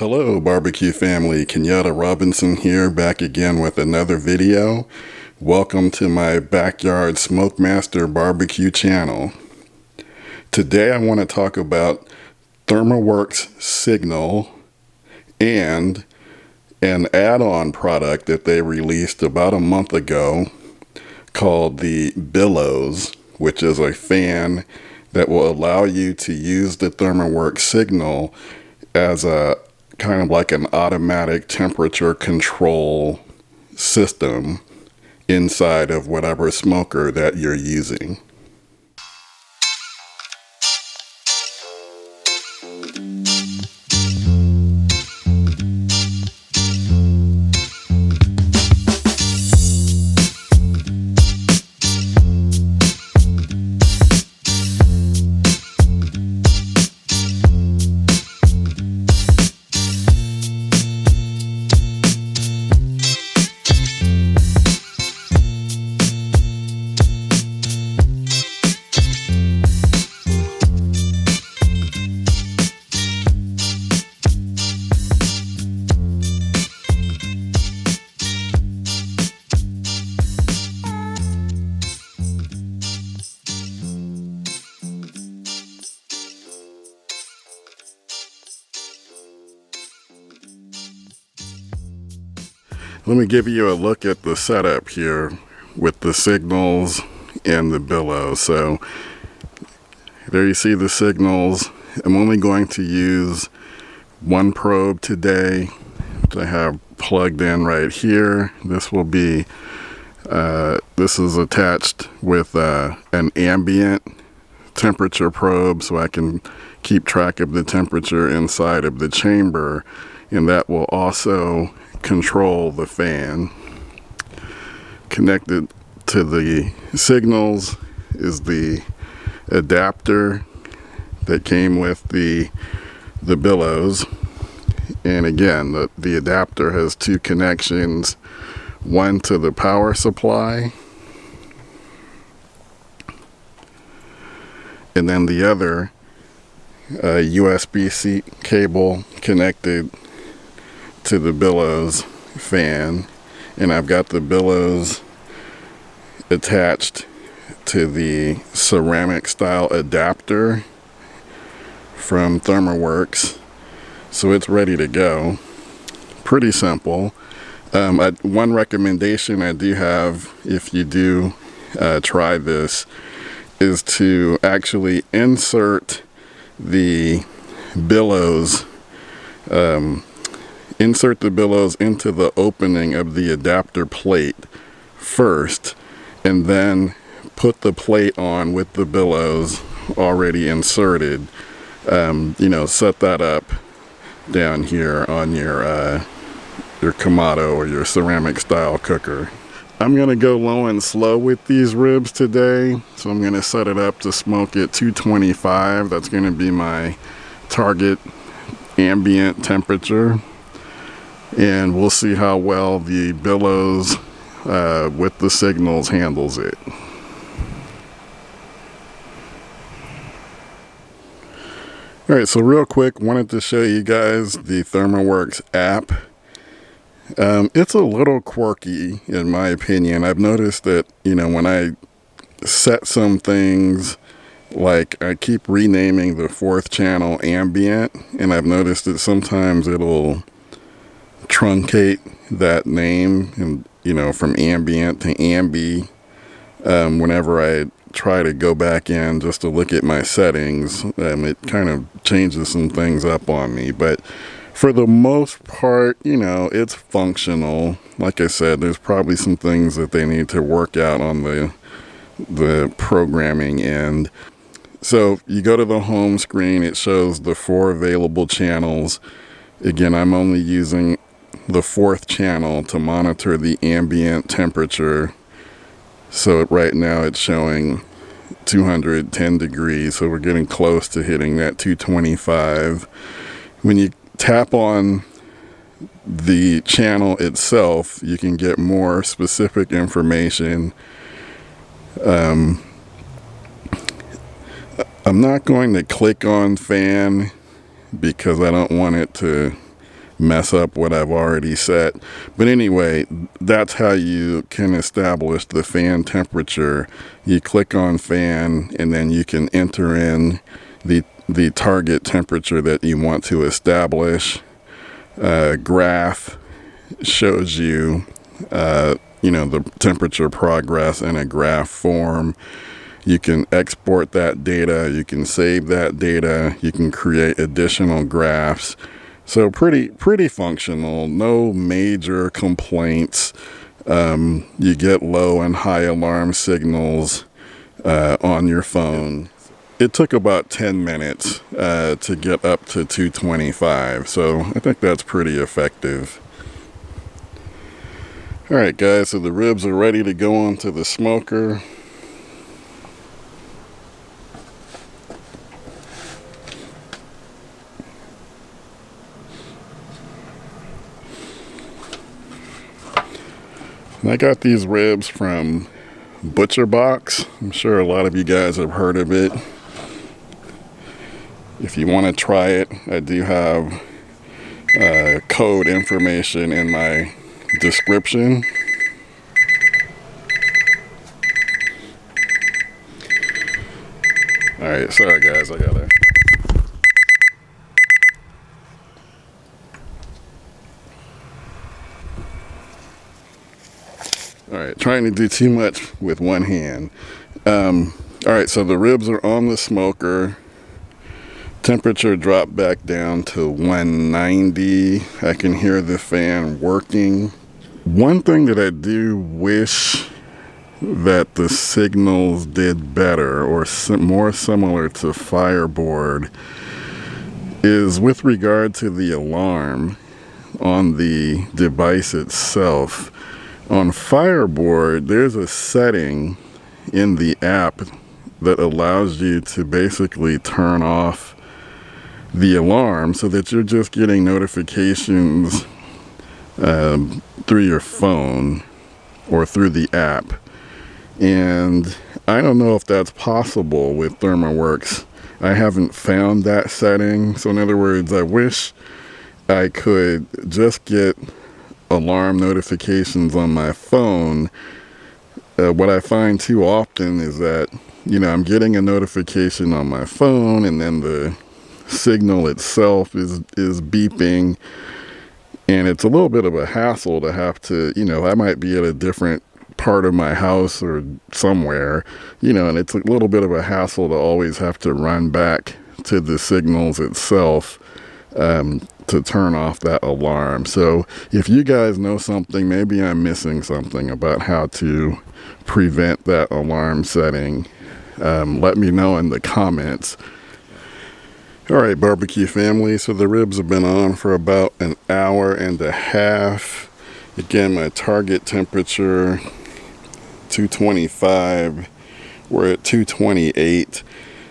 Hello barbecue family, Kenyatta Robinson here, back again with another video. Welcome to my Backyard Smokemaster Barbecue channel. Today I want to talk about Thermoworks Signal and an add-on product that they released about a month ago called the Billows, which is a fan that will allow you to use the Thermoworks Signal as a kind of like an automatic temperature control system inside of whatever smoker that you're using. Let me give you a look at the setup here with the signals and the billows. So there you see the signals. I'm only going to use one probe today, which I have plugged in right here. This will be, this is attached with an ambient temperature probe, so I can keep track of the temperature inside of the chamber, and that will also control the fan. Connected to the signals is the adapter that came with the billows, and again the adapter has two connections, one to the power supply and then the other USB-C cable connected to the billows fan, and I've got the billows attached to the ceramic style adapter from Thermoworks, so it's ready to go. Pretty simple. One recommendation I do have, if you do try this, is to actually insert the billows into the opening of the adapter plate first, and then put the plate on with the billows already inserted. Set that up down here on your Kamado or your ceramic style cooker. I'm gonna go low and slow with these ribs today, so I'm gonna set it up to smoke at 225. That's gonna be my target ambient temperature, and we'll see how well the billows with the signals handles it. Alright, so real quick, wanted to show you guys the Thermoworks app. It's a little quirky in my opinion. I've noticed that, when I set some things, like I keep renaming the fourth channel ambient, and I've noticed that sometimes it'll truncate that name, and from ambient to ambi. Whenever I try to go back in just to look at my settings, it kind of changes some things up on me, but for the most part, it's functional. Like I said, there's probably some things that they need to work out on the programming end. So you go to the home screen, it shows the 4 available channels. Again, I'm only using the 4th channel to monitor the ambient temperature. So right now it's showing 210 degrees, so we're getting close to hitting that 225. When you tap on the channel itself, you can get more specific information. I'm not going to click on fan because I don't want it to mess up what I've already set. But anyway, that's how you can establish the fan temperature. You click on fan, and then you can enter in the target temperature that you want to establish. Graph shows you the temperature progress in a graph form. You can export that data, you can save that data, you can create additional graphs. So pretty functional, no major complaints. You get low and high alarm signals on your phone. It took about 10 minutes to get up to 225, so I think that's pretty effective. All right, guys, so the ribs are ready to go onto the smoker. And I got these ribs from Butcher Box. I'm sure a lot of you guys have heard of it. If you want to try it, I do have code information in my description. All right, sorry guys, I gotta. All right, trying to do too much with one hand. All right, so the ribs are on the smoker. Temperature dropped back down to 190. I can hear the fan working. One thing that I do wish that the signals did better, or more similar to Fireboard, is with regard to the alarm on the device itself. On Fireboard, there's a setting in the app that allows you to basically turn off the alarm so that you're just getting notifications through your phone or through the app. And I don't know if that's possible with Thermoworks. I haven't found that setting. So in other words, I wish I could just get alarm notifications on my phone. What I find too often is that, I'm getting a notification on my phone, and then the signal itself is beeping, and it's a little bit of a hassle to have to, I might be at a different part of my house or somewhere, and it's a little bit of a hassle to always have to run back to the signals itself to turn off that alarm. So if you guys know something, maybe I'm missing something about how to prevent that alarm setting, let me know in the comments. All right, barbecue family, so the ribs have been on for about an hour and a half. Again, my target temperature 225. We're at 228,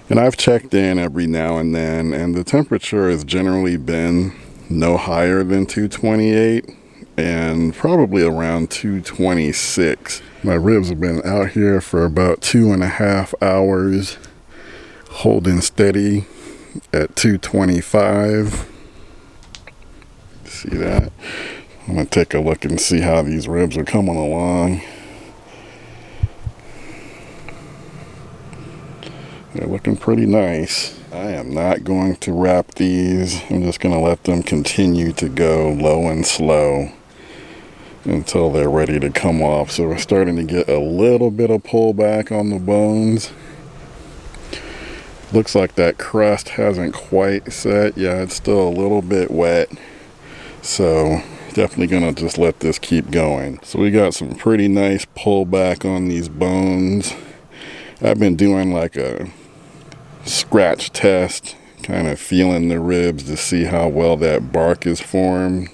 and I've checked in every now and then, and the temperature has generally been no higher than 228 and probably around 226. My ribs have been out here for about 2.5 hours, holding steady at 225. See that? I'm gonna take a look and see how these ribs are coming along. They're looking pretty nice. I am not going to wrap these. I'm just gonna let them continue to go low and slow until they're ready to come off. So we're starting to get a little bit of pullback on the bones. Looks like that crust hasn't quite set. Yeah, it's still a little bit wet. So definitely gonna just let this keep going. So we got some pretty nice pullback on these bones. I've been doing like a scratch test, kind of feeling the ribs to see how well that bark is formed.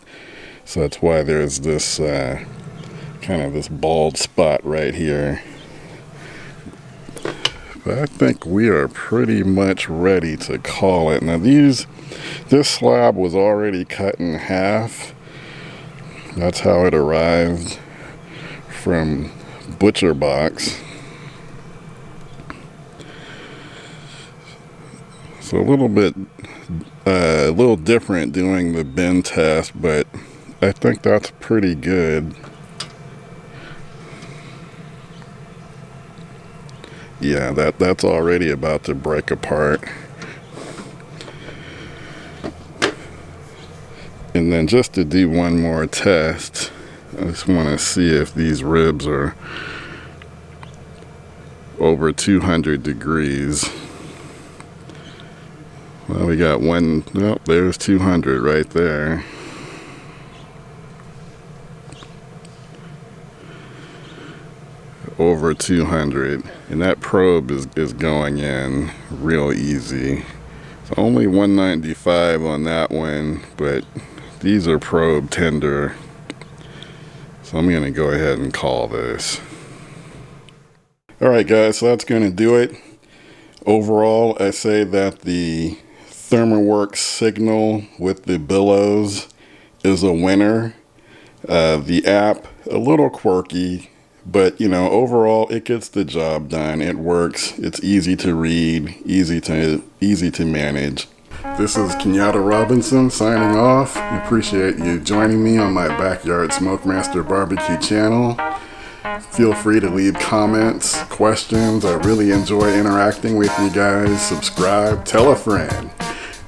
So that's why there's this kind of this bald spot right here. But I think we are pretty much ready to call it. Now this slab was already cut in half. That's how it arrived from Butcher Box. So a little different doing the bend test, but I think that's pretty good. Yeah, that's already about to break apart. And then just to do one more test, I just want to see if these ribs are over 200 degrees. Well, we got one, oh, there's 200 right there. Over 200, and that probe is going in real easy. It's only 195 on that one, but these are probe tender, so I'm gonna go ahead and call this. All right, guys, so that's gonna do it. Overall, I say that the Thermoworks Signal with the Billows is a winner. The app, a little quirky, but you know, overall it gets the job done. It works. It's easy to read, easy to manage. This is Kamado Robinson signing off. I appreciate you joining me on my Backyard Smokemaster Barbecue channel. Feel free to leave comments, questions. I really enjoy interacting with you guys. Subscribe, tell a friend.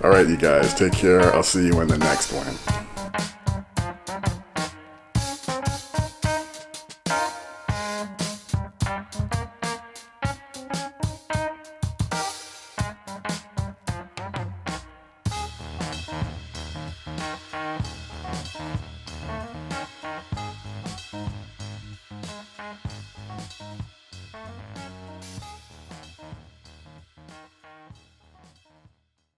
All right, you guys, take care. I'll see you in the next one.